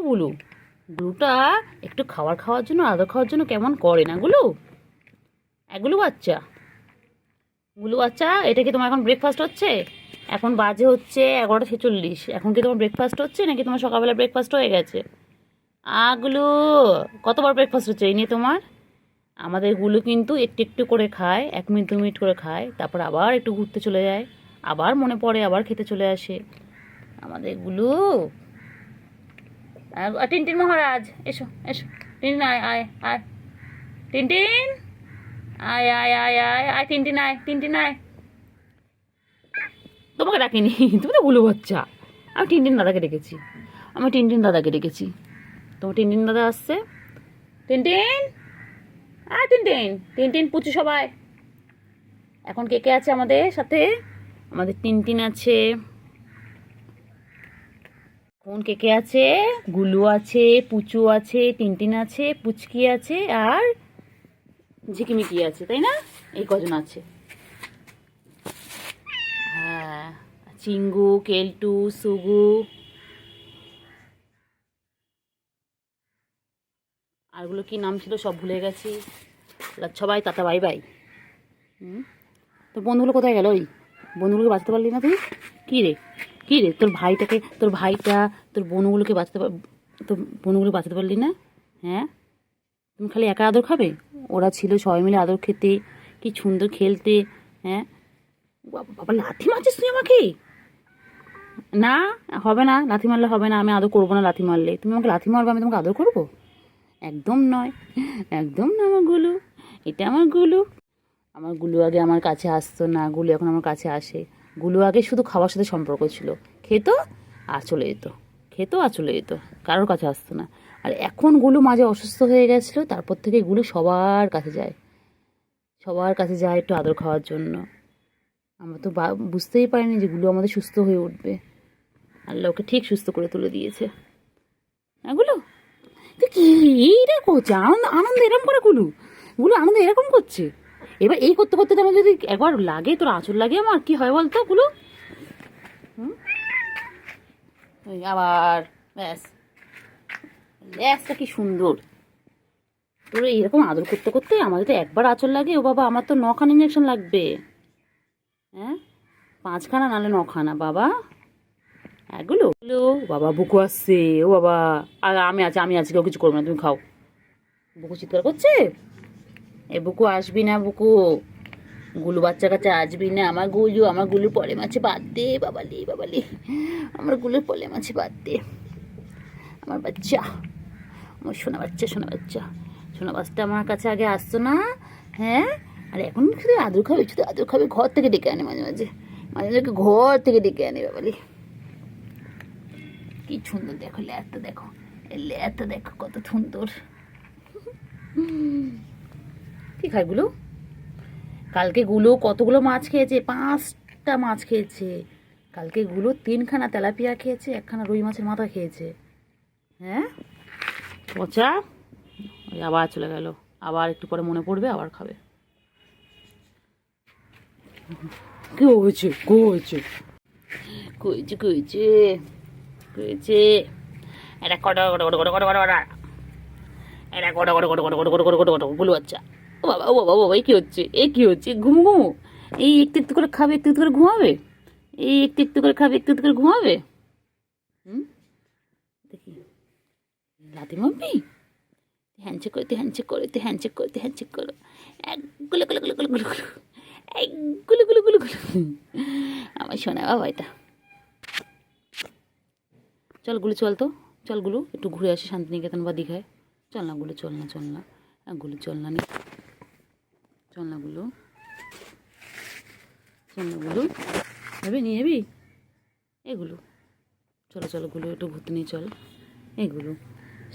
গুলু, গুলুটা একটু খাওয়ার জন্য আদর খাওয়ার জন্য কেমন করে না গুলু? এগুলো বাচ্চা, গুলু বাচ্চা, এটা কি তোমার এখন ব্রেকফাস্ট হচ্ছে? এখন বাজে হচ্ছে 11:46। এখন কি তোমার ব্রেকফাস্ট হচ্ছে নাকি তোমার সকালবেলা ব্রেকফাস্ট হয়ে গেছে? গুলু, কতবার ব্রেকফাস্ট হচ্ছে এই নিয়ে তোমার? আমাদের গুলু কিন্তু একটু একটু করে খায়, 1 মিনিট 2 মিনিট করে খায়, তারপর আবার একটু ঘুরতে চলে যায়, আবার মনে পড়ে আবার খেতে চলে আসে আমাদের গুলু। টিনটিন মহারাজ, এসো এসো। টিনটিন আয় আয় আয়, টিনটিন আয় আয় আয় আয় আয়, টিনটিন আয়, টিনটিন আয়। তোমাকে ডাকিনি, তুমি তো গুলু বাচ্চা। আমি টিনটিন দাদাকে ডেকেছি, আমি টিনটিন দাদাকে ডেকেছি। তোমার টিনটিন দাদা আসছে। টিনটিন, টিনটিন টিনটিন পুচু সবাই। এখন কে কে আছে আমাদের সাথে? আমাদের টিনটিন আছে। এখন কে কে আছে? গুলু আছে, পুচু আছে, টিনটিন আছে, পুচকি আছে, আর ঝিকিমিকি আছে, তাই না? এই কজন আছে। হ্যাঁ, চিঙ্গু, কেলটু, সুগু, আরগুলো কি নাম ছিল সব ভুলে গেছি। সবাই টাটা বাই বাই। তোর বন্ধুগুলো কোথায় গেল? ওই বন্ধুগুলোকে বাঁচতে পারলি না তুই? কী রে, কী রে, তোর ভাইটা তোর বোনগুলোকে তোর বোনগুলো বাঁচাতে পারলি না? হ্যাঁ, তুমি খালি একা আদর খাবে? ওরা ছিল সবাই মিলে আদর খেতে, কি সুন্দর খেলতে। হ্যাঁ, বাবা লাথি মারছিস তুই আমাকে? না, হবে না, লাথি মারলে হবে না, আমি আদর করবো না। লাথি মারলে তুমি আমাকে লাথি মারবে, আমি তোমাকে আদর করবো? একদম নয়, একদম না আমার গুলু, এটা আমার গুলু। আমার গুলু আগে আমার কাছে আসতো না, গুলু এখন আমার কাছে আসে। গুলু আগে শুধু খাওয়ার সাথে সম্পর্ক ছিল, খেত আর চলে যেত, খেত আর চলে যেত, কারোর কাছে আসতো না। আর এখন গুলু মাঝে অসুস্থ হয়ে গেছিলো, তারপর থেকে গুলু সবার কাছে যায়, সবার কাছে যায় একটু আদর খাওয়ার জন্য। আমরা তো বুঝতেই পারিনি যে গুলু আমাদের সুস্থ হয়ে উঠবে। আল্লাহ ওকে ঠিক সুস্থ করে তুলে দিয়েছে। এগুলো তো কি এইটা করছে? আনন্দ আনন্দ এরকম করে গুলু, গুলু আনন্দ এরকম করছে। এবার এই করতে করতে আমার যদি একবার লাগে, তোর আঁচল লাগে, আমার কি হয় বলতো গুলু? আবার ব্যাস, ব্যাসটা কি সুন্দর। তোর এইরকম আদর করতে করতে আমাদের তো একবার আঁচল লাগে, ও বাবা আমার তো 9খানা ইঞ্জেকশন লাগবে। হ্যাঁ, 5খানা নাহলে 9খানা বাবা। এগুলো বাবা বুকু আসছে, ও বাবা। আর আমি আছি, কেউ কিছু করবো না, তুমি খাও। বুকু চিৎকার করছে, এ বুকু আসবি না বুকু, গুলু বাচ্চা কাছে আসবি না। আমার গুলু পলে মাছে বাদ দে বাবালি, বাবালি, আমার গুলুর পলে মাছে বাদ দে। আমার বাচ্চা, আমার সোনা বাচ্চা, সোনা বাচ্চা, সোনা বাচ্চাটা আমার কাছে আগে আসতো না। হ্যাঁ, আর এখন শুধু আদর খাবে, শুধু আদর খাবে। ঘর থেকে ডেকে আনে মাঝে মাঝে, মাঝে মাঝে ঘর থেকে ডেকে আনে বাবালি। কি সুন্দর দেখো লেয়ারটা, দেখো লেয়ারটা, দেখো কত সুন্দর। কি খায় গুলো? কালকে গুলো কতগুলো মাছ খেয়েছে? 5টা মাছ খেয়েছে কালকে গুলো। 3খানা তেলাপিয়া খেয়েছে, 1খানা রুই মাছের মাথা খেয়েছে। হ্যাঁ, পচা। ওই আবার চলে গেল, আবার একটু পরে মনে পড়বে, আবার খাবে। কি হয়েছে, কইছে কইছে কইছে কইছে, এটা কটা কটা কটা কটা কটা কটা, এটা কটা কটা কটা কটা কটা কটা কটা কটা কটা গুলো বাচ্চা। ও বাবা, ও বাবা, ও বাবা, কি হচ্ছে? এই কি হচ্ছে? ঘুমু ঘুমু, এই একটু একটু করে খাবে, একটু একটু করে ঘুমাবে, এই একটু একটু করে খাবে, একটু একটু করে ঘুমাবে। হুম, দেখি লাথি মারবি? হ্যান্ডশেক করতে, হ্যান্ডশেক করতে, হ্যান্ডশেক করতে, হ্যান্ডশেক করো। এক গুলো গুলো গুলো গুলো গুলো গুলো, এক গুলো গুলো গুলো গুলো। আমার শোনা বাবা এটা। চল গুলো, চল তো, চল গুলো একটু ঘুরে আসি শান্তিনিকেতন বা দীঘায়। চল না গুলো, চল না, চল না, গুলো চল না, চল না গুলো, চল না গুলো, যাবি নিয়ে যাবি এগুলো? চলো চলো গুলো, একটু ঘুরতে নিয়ে চল এগুলো,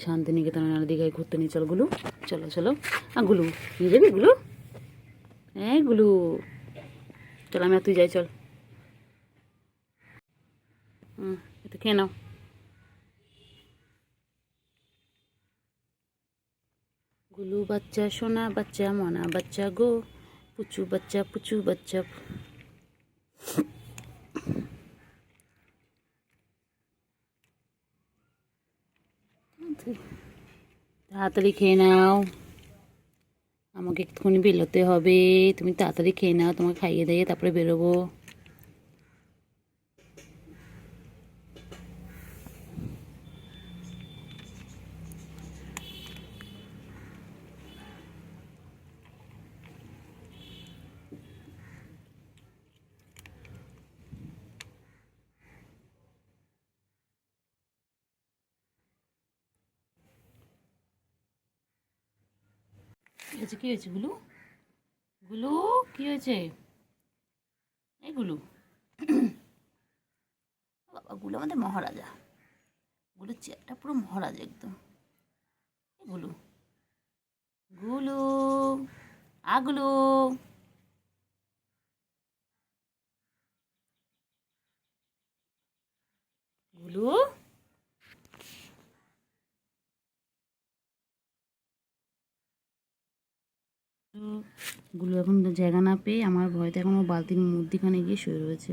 শান্তিনিকেতন আর দীঘায় ঘুরতে নিয়ে চল গুলো। চলো চলো, গুলো নিয়ে যাবি গুলো? হ্যাঁ গুলো, চল আমি আর তুই যাই, চল। এটা খেয়ে নাও। গুলু বাচ্চা, সোনা বাচ্চা, মনা বাচ্চা গো, পুচু বাচ্চা, পুচু বাচ্চা। তাড়াতাড়ি খেয়ে নাও, আমাকে একটুখানি বেরোতে হবে, তুমি তাড়াতাড়ি খেয়ে নাও, তোমাকে খাইয়ে দিয়ে তারপরে বেরোবো। কি হয়েছে গুলু? গুলু কি হয়েছে? এই গুলু, বাবা গুলু আমাদের মহারাজা, গুলু চেয়ারটা পুরো মহারাজা একদম। গুলু গুলু গুলু, গুলু গুলু এখন জায়গা না পেয়ে আমার ভয়তে এখন ও বালতির মধ্যিখানে গিয়ে শুয়ে রয়েছে।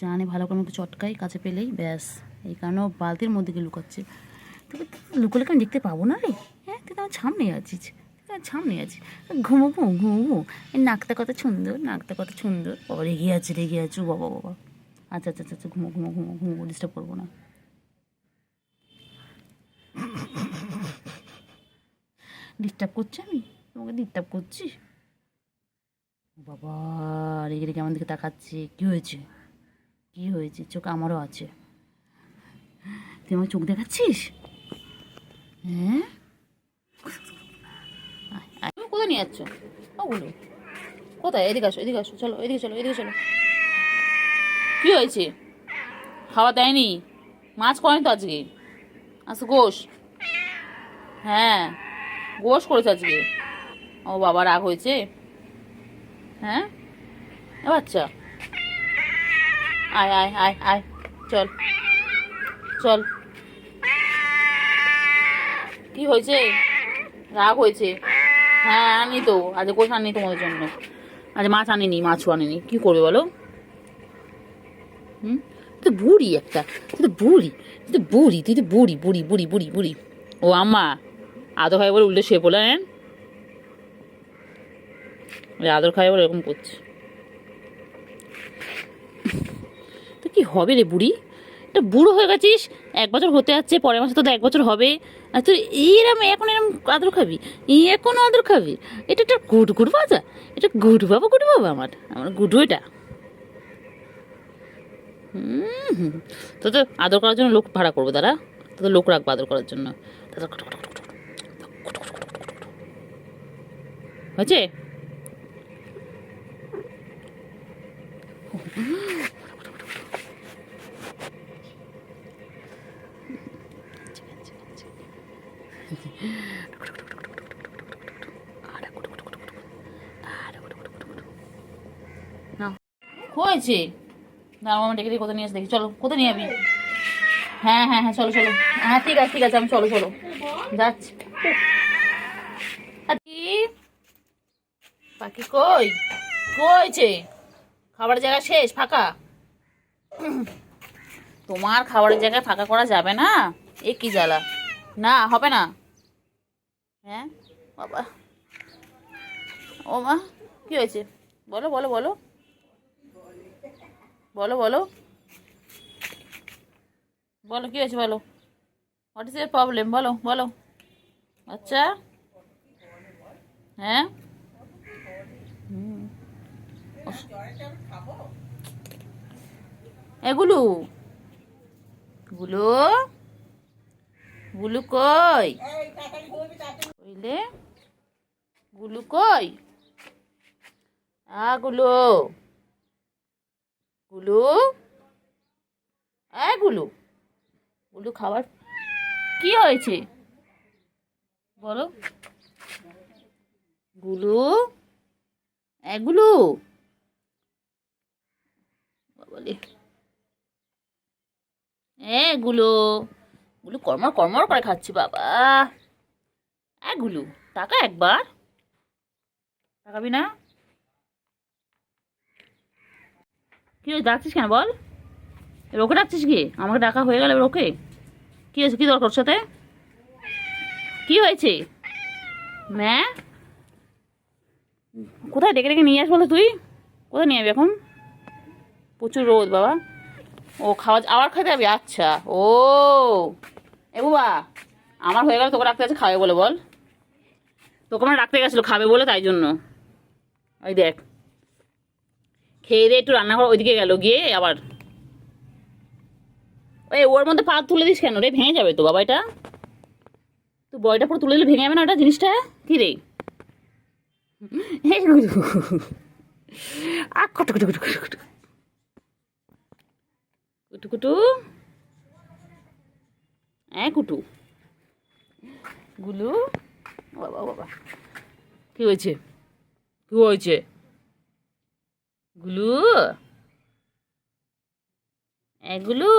জানে ভালো করে একটু চটকাই কাছে পেলেই ব্যাস, এই কারণে ও বালতির মধ্যে গিয়ে লুকাচ্ছে। তবে লুকোলে আমি দেখতে পাবো না রে। হ্যাঁ, তুই তো আমার সামনে আছিস, সামনে আছিস, ঘুমোবো ঘুমোবো। এই নাকটা কত সুন্দর, নাকটা কত সুন্দর। বাবা রেগে আছে, রেগে আছে, বাবা বাবা। আচ্ছা আচ্ছা আচ্ছা, ঘুমো ঘুমো ঘুমো ঘুমো, ডিস্টার্ব করবো না। ডিস্টার্ব করছি আমি তোমাকে? ডিস্টার্ব করছি? বাবা রেগে রেগে আমার দিকে তাকাচ্ছে। কী হয়েছে, কী হয়েছে? চোখ আমারও আছে, তুই আমার চোখ দেখাচ্ছিস? হ্যাঁ, কোথায় নিয়ে যাচ্ছ? ওগুলো কোথায়? এদিকে আসো, এদিকে আসো, চলো এদিকে, চলো এদিকে চলো। কী হয়েছে? খাওয়া দেয়নি? মাছ করেনি তো আজকে? আচ্ছা গোশ, হ্যাঁ গোশ করেছে আজকে। ও বাবা রাগ হয়েছে? হ্যাঁ এ বাচ্চা, আয় আয় আয় আয়, চল চল। কি হয়েছে? রাগ হয়েছে? হ্যাঁ আনি তো, আজ গোশ আনি তোমাদের জন্য, আজ মাছ আনিনি, মাছও আনিনি। কি করবে বলো? হুম, তুই তো বুড়ি একটা, তুই তো বুড়ি, তুই তো বুড়ি, তুই তো বুড়ি বুড়ি বুড়ি বুড়ি বুড়ি। ও আম্মা আদর খাই বলে উল্টে শুয়ে পড়লেন, আদর খাই বলে এরকম করছে। তো কি হবে রে বুড়ি, এটা বুড়ো হয়ে গেছিস, 1 বছর হতে যাচ্ছে, পরের মাসে তো 1 বছর হবে, আর তুই এখন এরম আদর খাবি, এখন আদর খাবি? এটা একটা গুড গুড বাজা, এটা গুড বাবা, গুড বাবা, আমার আমার গুডু এটা। হুম, তো তো আদর করার জন্য লোক ভাড়া করবো, দাঁড়া, তো লোক রাখবো আদর করার জন্য। হয়েছে? হয়েছে, দাঁড়াও আমার ডেকে দিয়ে কোথায় নিয়ে আসে দেখি। চলো কোথায় নিয়ে যাবি? হ্যাঁ হ্যাঁ হ্যাঁ, চলো চলো, হ্যাঁ ঠিক আছে ঠিক আছে, আমি চলো চলো যাচ্ছি। পাখি, পাখি কই, কইছে? খাবারের জায়গা শেষ, ফাঁকা? তোমার খাবারের জায়গায় ফাঁকা করা যাবে না, এ কি জ্বালা, না হবে না। হ্যাঁ বাবা, ও মা কি হয়েছে? বলো বলো বলো বলো বলো বলো, কি হয়েছে বলো, হোয়াট ইজ ইয়ার প্রবলেম, বলো বলো। আচ্ছা, হ্যাঁ এগুলো, গুলো গুলু কই, বুঝলে গুলু কই, গুলো গুলু, গুলু গুলু খাবার কি হয়েছে বলো? গুলু, গুলু বলে, গুলো গুলু কর্মর কর্মর করে খাচ্ছি বাবা। গুলু টাকা একবার, তাকাবি না? কি হয়েছে, ডাকছিস কেন বল? এবার ওকে ডাকছিস কি? আমাকে ডাকা হয়ে গেল, এবার ওকে কি হয়েছে, কি দরকার ওর সাথে? কি হয়েছে? ম্যা কোথায় ডেকে ডেকে নিয়ে আসবো তো? তুই কোথায় নিয়ে যাবি এখন? প্রচুর রোদ বাবা। ও খাওয়া আবার খেতে যাবি? আচ্ছা। ও এ বাবা, আমার হয়ে গেল, তোকে রাখতে আছে খাবে বলে বল। তোকে মানে রাখতে গেছিলো খাবে বলে, তাই জন্য। ওই দেখ খেয়ে দিয়ে একটু রান্নাঘর ওইদিকে গেল, গিয়ে আবার ওই ওর মধ্যে পা তুলে দিস কেন রে? ভেঙে যাবে তো বাবা এটা। তুই বয়টা পুরো তুলে দিলে ভেঙে যাবে না ওটা জিনিসটা? কি রে? কুটু কুটু কুটু কুটু কুটু কুটু কুটু কুটু গুলু। বাবা বাবা, কি হয়েছে? কি হয়েছে গুলু? গুলু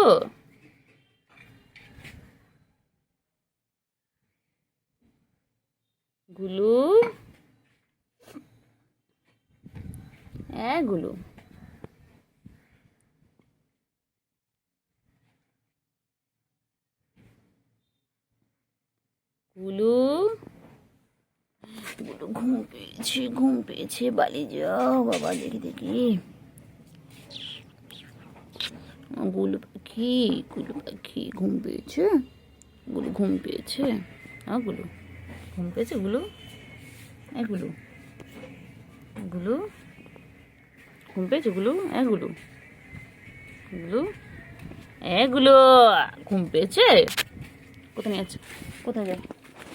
গুলু গুলু গুলু গুলু ঘুম পেয়েছে বালি যাও বাবা। দেখি দেখি গুলু পাখি, গুলু পাখি ঘুম পেয়েছে। গুলু ঘুম পেয়েছে। গুলু ঘুম পেয়েছে। গুলু গুলু গুলু ঘুম পেয়েছে। গুলু গুলু গুলু গুলো ঘুম পেয়েছে। কোথায় নিয়ে যাচ্ছে? কোথায় যায়?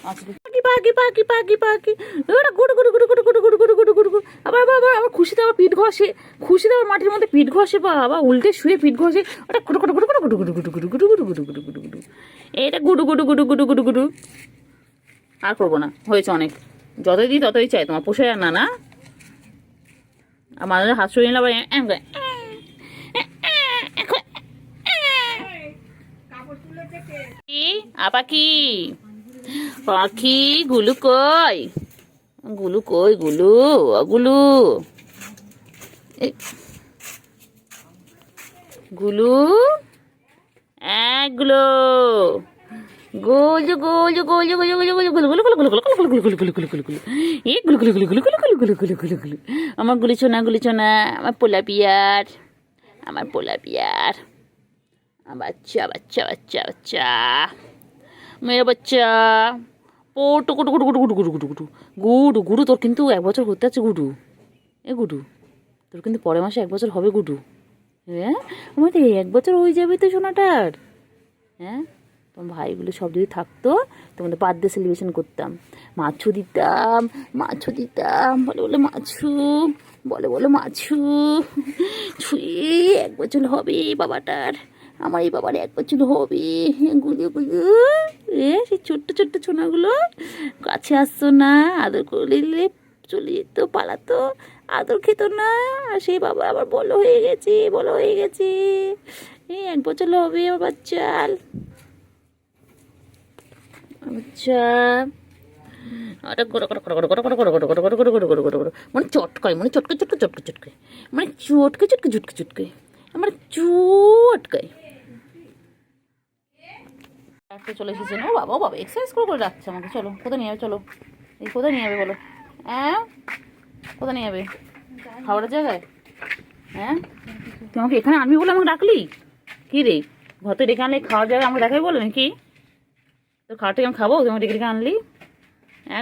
আসবে পাখি পাখি পাখি পাখি ওটা গুড়ু গুড়ু গুড়ু গুড়ু গুড়ু গুড়ু গুড়ু গুড়ু গুড়ু গুড়ু। আবার আবার আবার আবার খুশিতে আবার পিঠ ঘষে। খুশিতে আবার মাটির মধ্যে পিঠ ঘষে, বা আবার উল্টে শুয়ে পিঠ ঘষে। ওটা গুড়ু গুড়ু গুড়ু গুড়ু গুড়ু গুড়ু গুড়ু গুড়ু গুড়ু গুড়ু গুড়ু গুড়ু গুড়ু গুড়ু। এটা গুড়ু গুড়ু গুড়ু গুড়ু গুড়ু গুড়ু। আর করবো না, হয়েছে অনেক। যতই দিই ততই চাই, তোমার পোষায় আর না না। আর মাঝে হাত সরিয়ে নিলে আবার পাখি পাখি গুলু কই? গুলু কই? গুলু গুলু গুলু গুলো গোলু গোলু গোলু গোলু গোলু গোলু গুলু গুলু গুলু গুলু গুলু গুলু গুলু গুলু গুলু গুলু গুলু এই গুলু গুলু গুলু গুলু গুলু গুলু গুলু গুলু গুলু গুলু। আমার গুলি ছোনা গুলি ছোনা, আমার পোলা পিয়ার, আমার পোলা পিয়ার, বাচ্চা বাচ্চা বাচ্চা বাচ্চা, মেয়ের বাচ্চা পোটু গুটু গুটু গুটু গুটু গুটু গুটু গুটু গুডু গুডু। তোর কিন্তু 1 বছর হতে আছে গুডু। গুডু তোর কিন্তু পরের মাসে 1 বছর হবে গুডু। হ্যাঁ আমার তো 1 বছর হয়ে যাবে তো সোনাটার। হ্যাঁ তোমার ভাইগুলো সব যদি থাকতো, তোমাদের বার্থডে সেলিব্রেশন করতাম, মাছু দিতাম, মাছু দিতাম, বলে বলে মাছু, বলে বলে মাছু ছুঁয়ে 1 বছর হবে বাবাটার। আমার এই বাবার 1 বছর হবে। গুলো গুলো সেই ছোট্ট ছোট্ট ছোনাগুলো কাছে আসতো না, আদর করলে চলে যেত, পালাতো, আদর খেত না। আর সেই বাবা আবার বড় হয়ে গেছে, বড় হয়ে গেছে। 1 বছর হবে আমার বাচ্চার। আচ্ছা মানে চটকায়, মানে চটকে চটকে চটকে চটকে, মানে চটকে চটকে চটকে চটকে, মানে চটকায়। একটা চলে এসেছে। ও বাবা ও বাবা, এক্সারসাইজ করে করে রাখছে আমাকে। চলো কোথায় নিয়ে যাবে? চলো এই কোথায় নিয়ে যাবে বলো? কোথায় নিয়ে যাবে? খাবারের জায়গায়? তুই আমাকে এখানে আনবি বলে আমাকে ডাকলি? কি রে, ঘর থেকে ডেকে আনলি খাওয়ার জায়গায় আমাকে দেখাবি বলে নাকি? তোর খাওয়াটা আমি খাবো, তুই আমাকে ডেকে ডেকে আনলি?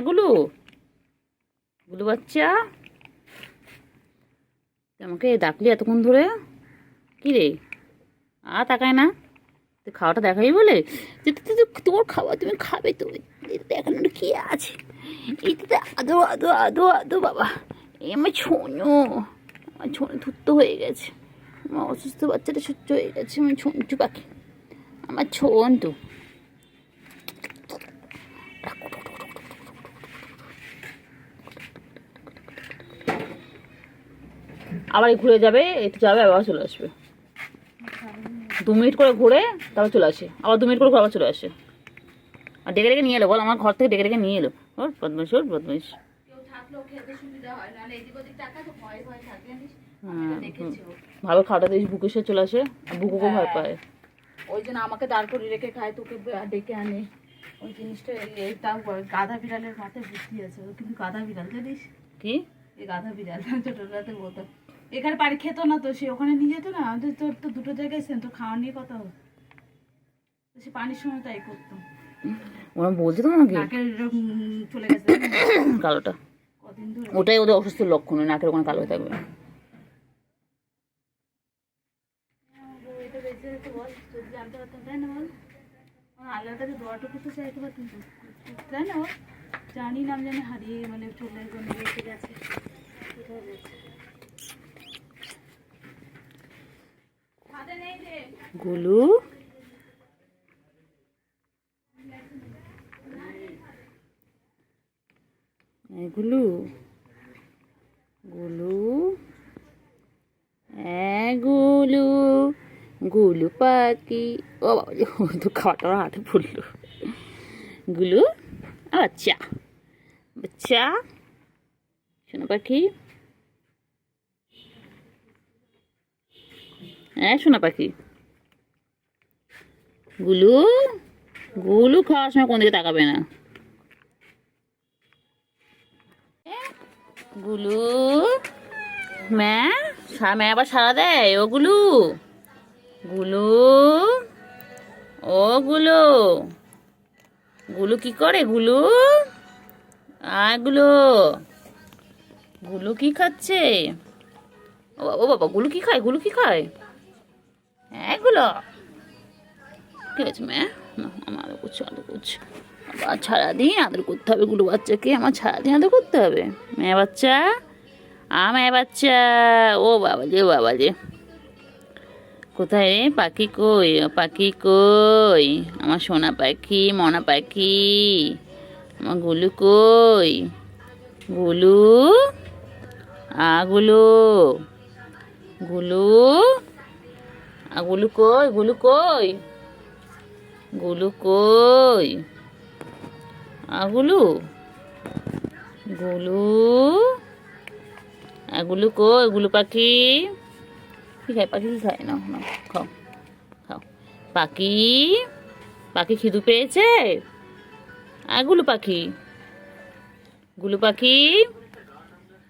গুলু গুলু বাচ্চা, তুই আমাকে ডাকলি এতক্ষণ ধরে? কি রে তাকায় না? তুই খাওয়াটা দেখাবি বলে? তোর খাওয়া তুমি খাবে তো, দেখানোর কি আছে? এইটাতে আদো আদো আদো আদো বাবা। আমার ছোনো, আমার ছোনো ধুত্ত হয়ে গেছে। আমার অসুস্থ বাচ্চাটা সুস্থ হয়ে গেছে। আমার ছন্টু পাখি, আমার ছন্তু। আবার ঘুরে যাবে, একটু যাবে আবার চলে আসবে। 2 মিনিট করে ঘুরে তারপর চলে আসে, আবার 2 মিনিট করে আবার চলে আসে। আর ডেকে ডেকে নিয়ে এলো বল, আমার ঘর থেকে ডেকে ডেকে নিয়ে এলো। ওর বদমাইশ, ওর বদমাইশ। ভালো খাওয়াটা দিয়েছি, বুকে সে চলে আসে, আর বুকুকে ভয় পায়। ওই জন্য আমাকে দাঁড় করে রেখে খায়, তোকে ডেকে আনে। ওই জিনিসটা তাও গাধা বিড়ালের মাথায় বুদ্ধি আছে, ও কিন্তু গাধা বিড়াল জানিস, কি এই গাধা বিড়াল ছোটবেলাতে বলতাম। এখানে বাড়ি খেতো না তো, সে ওখানে নিয়ে যেত না, আমাদের তোর তো দুটো জায়গায় সেন, তো খাওয়া নিয়ে কথা হতো, তো সে পানির সময় তাই করতো। ওরা বলছে তো আমাকে নাকের এরকম চলে গেছে কালোটা, কদিন ধরে। ওটাই ওদের অসুস্থর লক্ষণ, ওই নাকের ওখানে কালো হয়ে থাকবে। এটা বেঁচে যেত বল, যদি জানতে পারতাম, তাই না বল? আমার আল্লাহর কাছে দোয়াটুকু তো চাইতে পারতাম তো, তাই না বল? জানি না, আমি জানি হারিয়ে মানে চলে রেখে গেছে, কোথায় গেছে। গুলু গুলু গুলু গুলু গুলু পাখি, ও বাবা তো খাওয়াটা হাতে পড়লো। গুলু বাচ্চা বাচ্চা শোনো পাখি, হ্যাঁ শোনা পাখি। গুলু গুলু খাওয়ার সময় কোন দিকে তাকাবে না। গুলু ম্যা আবার সারা দেয়। ও গুলু গুলু ও গুলু গুলু কি করে? গুলু গুলু গুলু কি খাচ্ছে? ও বাবা গুলু কি খায়? গুলু কি খায়? হ্যাঁ গুলো কি হয়েছে ম্যা? আমার আদর করছে আদর করছে, আবার সারাদিন আদর করতে হবে গুলু বাচ্চাকে, আমার সারাদিন আদর করতে হবে। মেয়ে বাচ্চা মেয়ে বাচ্চা, ও বাবা যে বাবা যে, কোথায় রে পাখি? কই পাখি কই? আমার সোনা পাখি মনা পাখি, আমার গুলু কই? গুলু গুলু গুলু গুলু কই? গুলু কই? গুলু কই? গুলু গুলু গুলু কই? গুলু পাখি কি খায়? পাখি কি খায়? না না খাও খাও। পাখি পাখি খিদু পেয়েছে? গুলু পাখি গুলু পাখি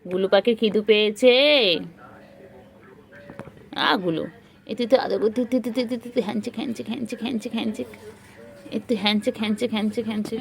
গুলু পাখি খিদু পেয়েছে? গুলু এতে তো আদর করতে হ্যাঞ্চে খ্যাঞ্চে খ্যাঞ্চে খ্যাঞ্চে খ্যাঞ্চে, একটু হ্যাঞ্চে খ্যাঞ্চে খ্যাঞ্চে খ্যাঞ্চে।